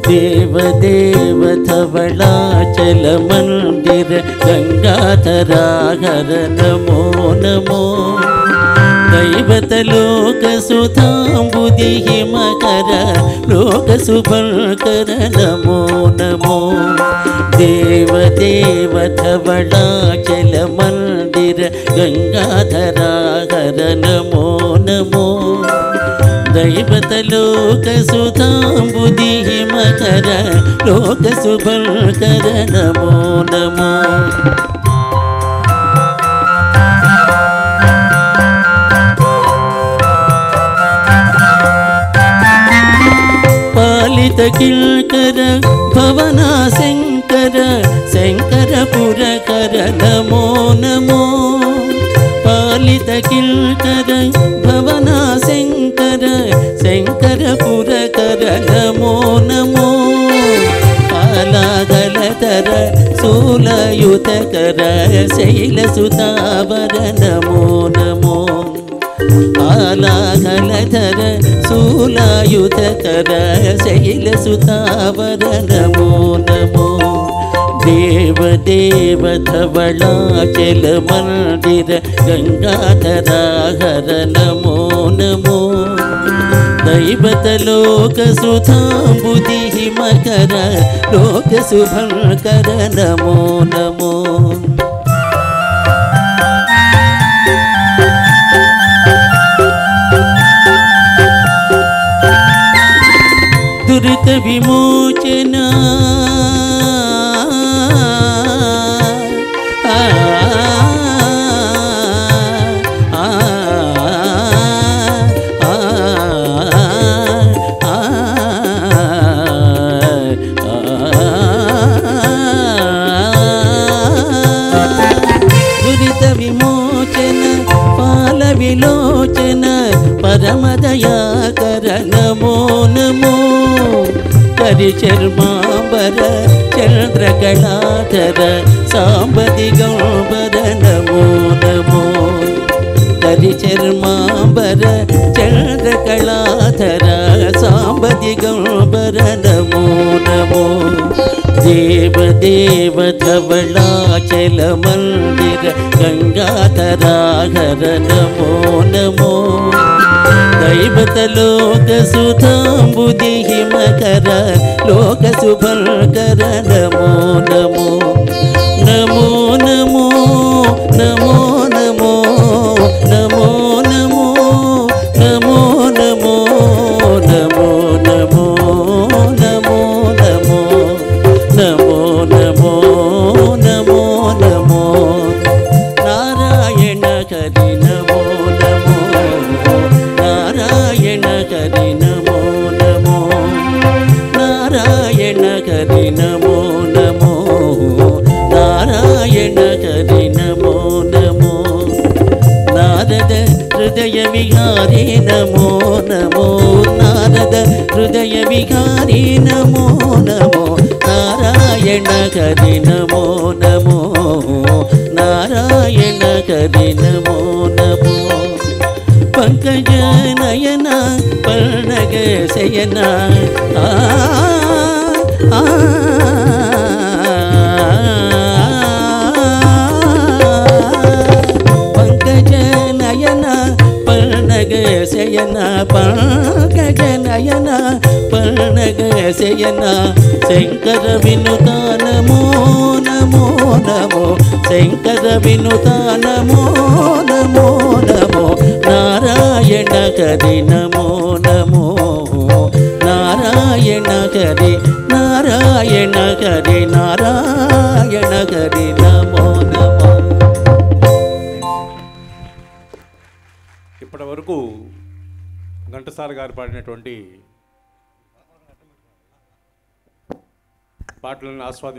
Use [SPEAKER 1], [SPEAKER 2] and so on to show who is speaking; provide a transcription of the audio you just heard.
[SPEAKER 1] देवदेव धवलाचल मंदिर गंगाधराहर नमो नमो दैवतलोक सुधांबुधि हिमकर लोक शुभंकर नमो नमो देवदेव धवलाचल मंदिर गंगाधराहर नमो नमो दैवतलोक सुधांबुधि हिमकर लोक शुभंकर नमो नमो पालित किंकर भवना शंकर शंकर पुरकर नमो नमो पालित किंकर भवना शंकर शंकर पुरकर नमो नमो आलागलतर शूलयुतकर शैलसुतावर नमो नमो आलागलतर शूलयुतकर शैलसुतावर नमो नमो देवदेव धवलाचल मंदिर गंगाधराहर नमो नमो दैवतलोक सुधांबुधि हिमकर लोक शुभंकर नमो नमो दुरित विमोचन विमोचन पाल विलोचन परमदयाकर नमो नमो करिचर्मांबर चंद्रकलाधर सांबदिगंबर नमो नमो करिचर्मांबर चंद्रकलाधर सांबदिगंबर नमो नमो देवदेव धवलाचल मंदिर गंगाधराहर नमो नमो दैवतलोक सुधांबुधि हिमकर लोक शुभंकर नमो नमो नमो नमो नमो नमो नमो नमो नमो नमो नमो नमो नमो नमो नमो नमो नमो नमो नारायण हरि नमो नमो नारायण हरि नमो नमो नारायण हरि नमो नमो नारायण हरि नमो नमो नारद हृदय विहारी नमो नमो नारद हृदय विहारी नमो नमो नारायण हरि नमो नमो नारायण हरि नमो नमो पंकज नयन पर्णग शयन पंकज नयन पर्णग शयन पंकज नयन पर्णग शयन शंकर विनुता नमो नमो नमो शंकर विनुता नमो नमो नमो नारायण हरि नमो नमो नारायण हरि नारायण हरि नारायण हरि नमो नमो
[SPEAKER 2] ఇప్పటి వరకు ఘంటసాల గారు పాడినటువంటి పాటలను ఆస్వాదించారు.